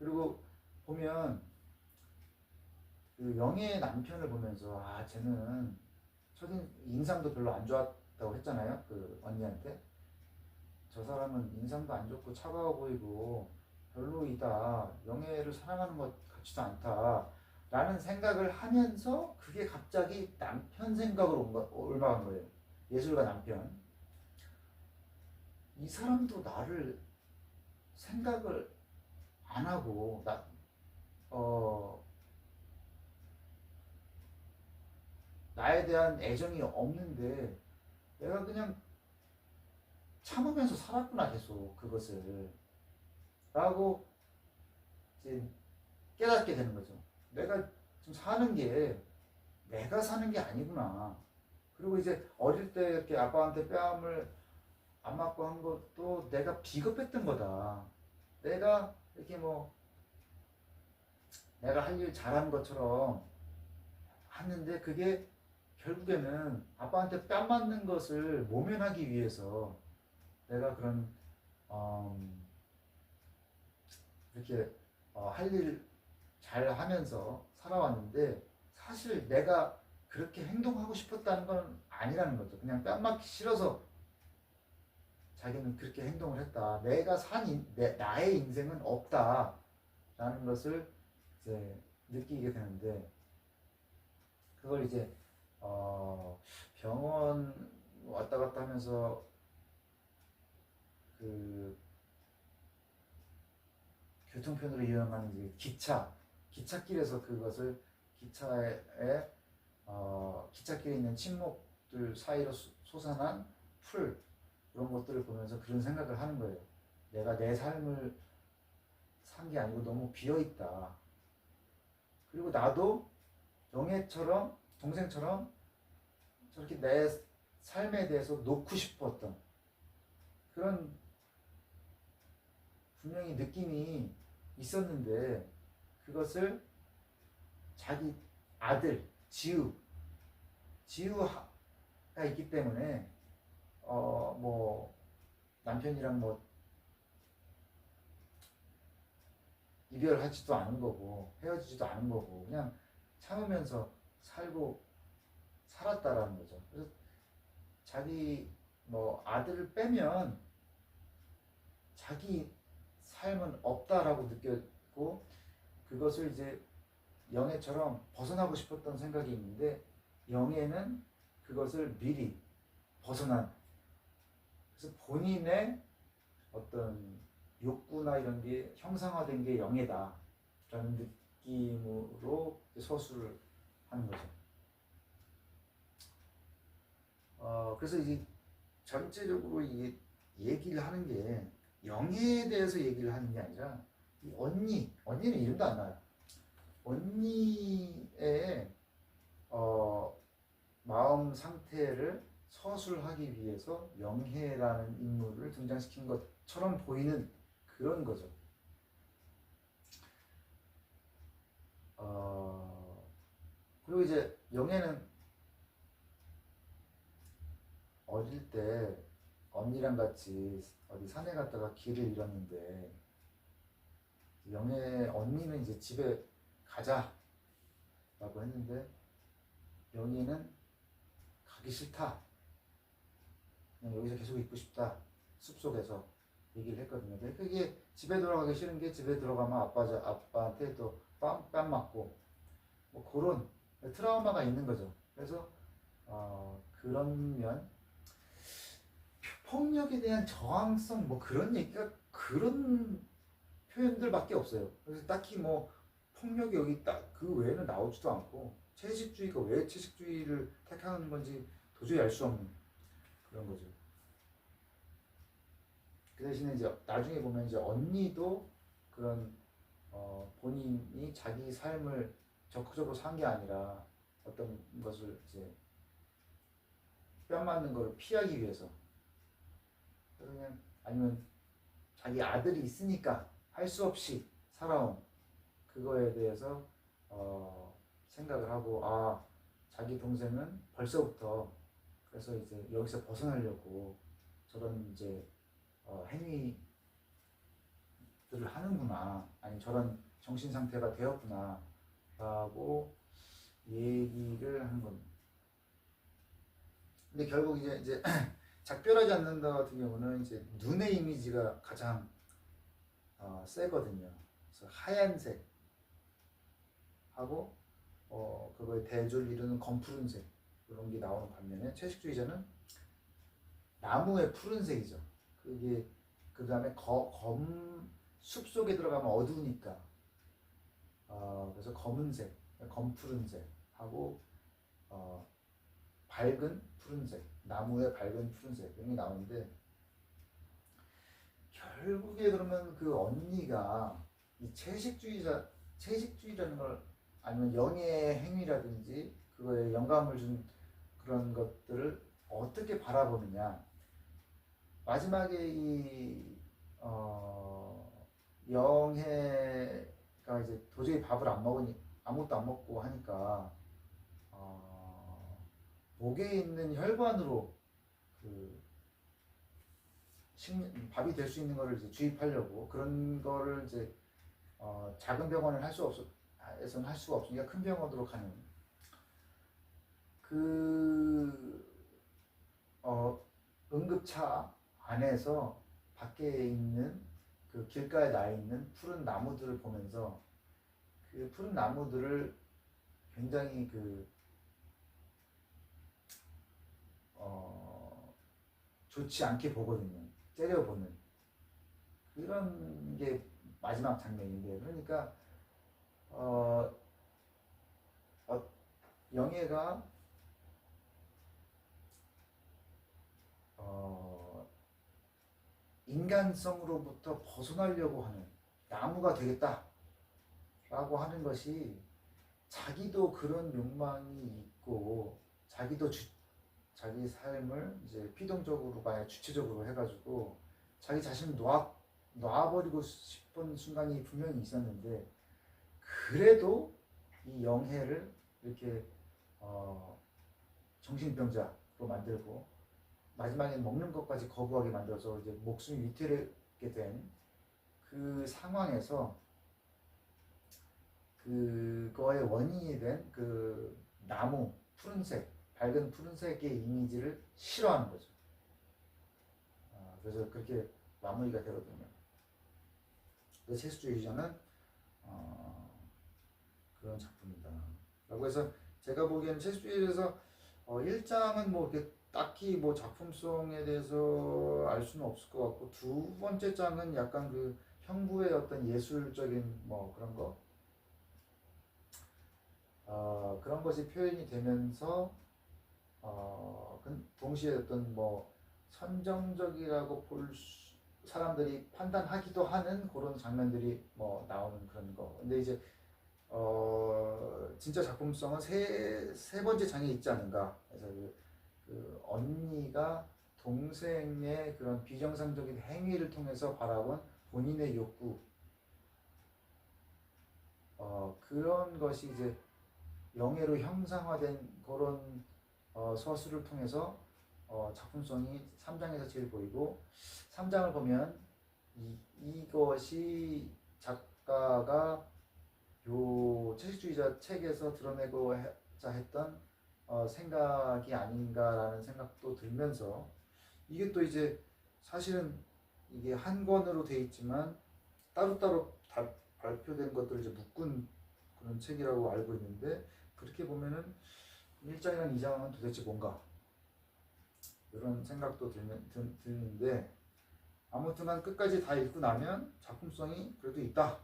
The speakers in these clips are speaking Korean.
그리고 보면 그 영애의 남편을 보면서 아 쟤는 첫인 인상도 별로 안 좋았다고 했잖아요. 그 언니한테 저 사람은 인상도 안 좋고 차가워 보이고 별로이다. 영애를 사랑하는 것 같지도 않다. 라는 생각을 하면서 그게 갑자기 남편 생각으로 올라간 거예요. 예술가 남편. 이 사람도 나를 생각을 안 하고 어, 나에 대한 애정이 없는데 내가 그냥 참으면서 살았구나 계속 그것을 라고 이제 깨닫게 되는 거죠. 내가 지금 사는 게 내가 사는 게 아니구나. 그리고 이제 어릴 때 이렇게 아빠한테 뺨을 안 맞고 한 것도 내가 비겁했던 거다. 내가 이렇게 뭐 내가 할 일 잘한 것처럼 하는데 그게 결국에는 아빠한테 뺨 맞는 것을 모면하기 위해서 내가 그런 이렇게 할 일 잘 하면서 살아왔는데 사실 내가 그렇게 행동하고 싶었다는 건 아니라는 거죠. 그냥 뺨 맞기 싫어서 자기는 그렇게 행동을 했다. 내가 나의 인생은 없다라는 것을 이제 느끼게 되는데 그걸 이제 병원 왔다 갔다 하면서 그 교통편으로 이용하는 이제 기찻길에서 그것을 기찻길에 있는 침묵들 사이로 솟아난 풀 그런 것들을 보면서 그런 생각을 하는 거예요. 내가 내 삶을 산 게 아니고 너무 비어 있다. 그리고 나도 영애처럼 동생처럼 저렇게 내 삶에 대해서 놓고 싶었던 그런 분명히 느낌이 있었는데 그것을 자기 아들 지우가 있기 때문에 뭐 남편이랑 뭐 이별하지도 않은 거고 헤어지지도 않은 거고 그냥 참으면서 살고 살았다라는 거죠. 그래서 자기 뭐 아들을 빼면 자기 삶은 없다라고 느꼈고 그것을 이제 영애처럼 벗어나고 싶었던 생각이 있는데 영애는 그것을 미리 벗어난 그래서 본인의 어떤 욕구나 이런 게 형상화된 게 영애다라는 느낌으로 서술을 하는 거죠. 그래서 이제 전체적으로 이게 얘기를 하는 게 영애에 대해서 얘기를 하는 게 아니라 이 언니는 이름도 안 나요. 언니의 마음 상태를 서술하기 위해서 영혜라는 인물을 등장시킨 것처럼 보이는 그런 거죠. 그리고 이제 영애는 어릴 때 언니랑 같이 어디 산에 갔다가 길을 잃었는데 영애 언니는 이제 집에 가자라고 했는데 영희는 가기 싫다. 그냥 여기서 계속 있고 싶다. 숲속에서 얘기를 했거든요. 그게 집에 돌아가기 싫은 게 집에 들어가면 아빠한테 또 뺨 맞고 뭐 그런 트라우마가 있는 거죠. 그래서 그런 면 폭력에 대한 저항성 뭐 그런 얘기가 그런 표현들밖에 없어요. 그래서 딱히 뭐 폭력이 여기 딱 그 외에는 나오지도 않고 채식주의가 왜 채식주의를 택하는 건지 도저히 알 수 없는 그런 거죠. 그 대신에 이제 나중에 보면 이제 언니도 그런 본인이 자기 삶을 적극적으로 산 게 아니라 어떤 것을 이제 뺨 맞는 거를 피하기 위해서 그냥 아니면 자기 아들이 있으니까 할 수 없이 살아온 그거에 대해서 생각을 하고 자기 동생은 벌써부터 그래서 이제 여기서 벗어나려고 저런 이제 행위들을 것들을 하는구나, 아니 저런 정신 상태가 되었구나 라고 얘기를 하는 겁니다. 근데 결국 이제 작별하지 않는다 같은 경우는 이제 눈의 이미지가 가장 세거든요. 그래서 하얀색 하고 그거의 대조를 이루는 검푸른색 이런 게 나오는 반면에 채식주의자는 나무의 푸른색이죠. 그게 그 다음에 숲 속에 들어가면 어두우니까 그래서 검은색, 검푸른색 하고 밝은 푸른색, 나무의 밝은 푸른색 이런 게 나오는데, 결국에 그러면 그 언니가 이 채식주의라는 걸, 아니면 영의 행위라든지 그거에 영감을 준 그런 것들을 어떻게 바라보느냐. 마지막에 이 영해가 이제 도저히 밥을 안 먹으니 아무것도 안 먹고 하니까 목에 있는 혈관으로 그 밥이 될 수 있는 거를 이제 주입하려고, 그런 거를 이제 작은 병원을 에서는 할 수가 없으니까 큰 병원으로 가는 그 응급차 안에서 밖에 있는 그 길가에 나 있는 푸른 나무들을 보면서 그 푸른 나무들을 굉장히 좋지 않게 보거든요. 째려보는 그런 게 마지막 장면인데, 그러니까 영예가 인간성으로부터 벗어나려고 하는 나무가 되겠다 라고 하는 것이, 자기도 그런 욕망이 있고 자기도 자기 삶을 이제 피동적으로 아니라 주체적으로 해가지고 자기 자신을 놔버리고 싶은 순간이 분명히 있었는데, 그래도 이 영해를 이렇게 정신병자로 만들고 마지막에 먹는 것까지 거부하게 만들어서 이제 목숨이 위태롭게 된 그 상황에서 그거의 원인이 된 그 나무 푸른색, 밝은 푸른색의 이미지를 싫어하는 거죠. 그래서 그렇게 마무리가 되거든요. 그래서 채식주의자는 그런 작품이다 라고 해서, 제가 보기에는 채식주의에서 1장은 뭐 이렇게 딱히 뭐 작품성에 대해서 알 수는 없을 것 같고, 두 번째 장은 약간 그 형부의 어떤 예술적인 뭐 그런 거 그런 것이 표현이 되면서 동시에 어떤 뭐 선정적이라고 사람들이 판단하기도 하는 그런 장면들이 뭐 나오는 그런 거. 근데 이제 진짜 작품성은 세 번째 장에 있지 않은가. 그래서 그 언니가 동생의 그런 비정상적인 행위를 통해서 바라본 본인의 욕구, 그런 것이 이제 영예로 형상화된 그런 서술을 통해서 작품성이 3장에서 제일 보이고, 3장을 보면 이것이 작가가 요 채식주의자 책에서 드러내고자 했던 생각이 아닌가라는 생각도 들면서, 이게 또 이제 사실은 이게 한 권으로 돼 있지만 따로따로 발표된 것들을 이제 묶은 그런 책이라고 알고 있는데, 그렇게 보면은 1장이랑 2장은 도대체 뭔가 이런 생각도 드는데, 아무튼간 끝까지 다 읽고 나면 작품성이 그래도 있다.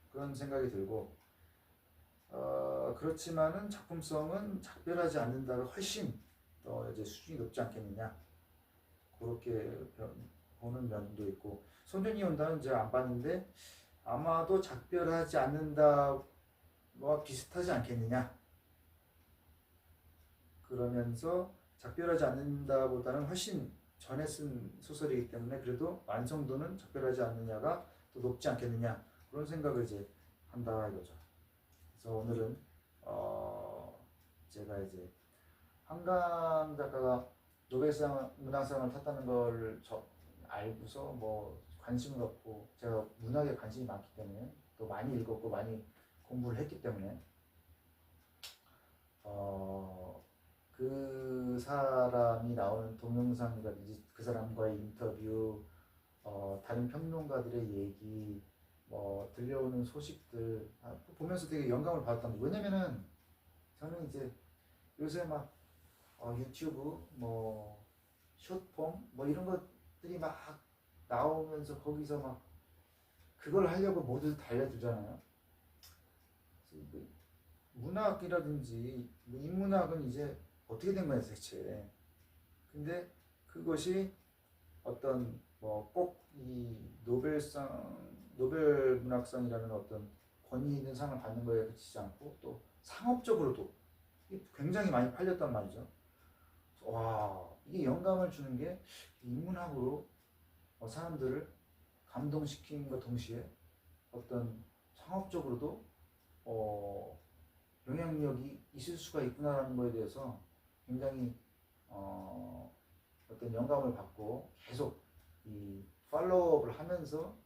그런 생각이 들고, 그렇지만은 작품성은 작별하지 않는다가 훨씬 더 이제 수준이 높지 않겠느냐, 그렇게 보는 면도 있고, 소년이 온다는 제가 안 봤는데 아마도 작별하지 않는다와 비슷하지 않겠느냐. 그러면서 작별하지 않는다보다는 훨씬 전에 쓴 소설이기 때문에 그래도 완성도는 작별하지 않느냐가 더 높지 않겠느냐, 그런 생각을 이제 한다 이거죠. 그래서 오늘은 제가 이제 한강 작가가 노벨상 문학상을 탔다는 걸 알고서 뭐 관심을 갖고 제가 문학에 관심이 많기 때문에 또 많이 읽었고 많이 공부를 했기 때문에 그 사람이 나오는 동영상이라든지 그 사람과의 인터뷰, 다른 평론가들의 얘기, 뭐 들려오는 소식들 보면서 되게 영감을 받았던 거예요. 왜냐면은 저는 이제 요새 막 유튜브 뭐 숏폼 뭐 이런 것들이 막 나오면서 거기서 막 그걸 하려고 모두 달려들잖아요. 문학이라든지 뭐 인문학은 이제 어떻게 된 거야 대체. 근데 그것이 어떤 뭐 꼭 이 노벨 문학상이라는 어떤 권위 있는 상을 받는 거에 그치지 않고 또 상업적으로도 굉장히 많이 팔렸단 말이죠. 와, 이게 영감을 주는 게 인문학으로 사람들을 감동시키는것 동시에 어떤 상업적으로도 영향력이 있을 수가 있구나라는 거에 대해서 굉장히 어떤 영감을 받고 계속 이 팔로우업을 하면서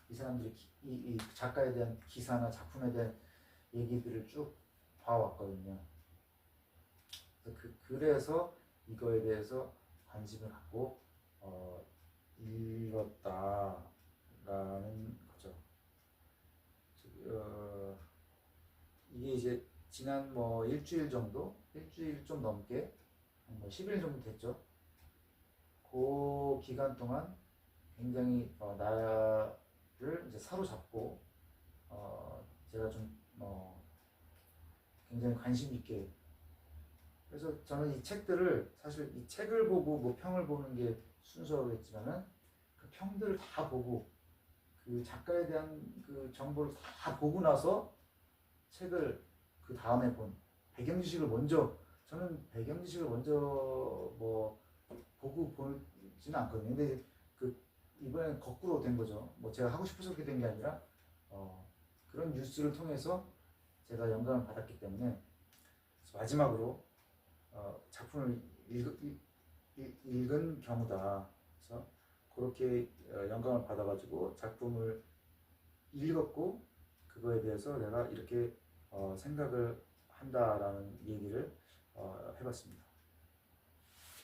이 사람들이 이 작가에 대한 기사나 작품에 대한 얘기들을 쭉 봐왔거든요. 그래서 이거에 대해서 관심을 갖고 읽었다라는 거죠. 이게 이제 지난 뭐 일주일 정도, 일주일 좀 넘게 뭐 10일 정도 됐죠. 그 기간 동안 굉장히 나를 이제 사로잡고 제가 좀 굉장히 관심 있게, 그래서 저는 이 책들을 사실 이 책을 보고 뭐 평을 보는 게 순서겠지만은 그 평들을 다 보고 그 작가에 대한 그 정보를 다 보고 나서 책을 그 다음에 본 배경 지식을 먼저, 저는 배경 지식을 먼저 뭐 보고 보지는 않거든요. 근데 그 이번엔 거꾸로 된 거죠. 뭐 제가 하고 싶어서 그렇게 된 게 아니라 그런 뉴스를 통해서 제가 영감을 받았기 때문에 마지막으로 작품을 읽은 경우다. 그래서 그렇게 영감을 받아가지고 작품을 읽었고 그거에 대해서 내가 이렇게 생각을 한다라는 얘기를 해봤습니다.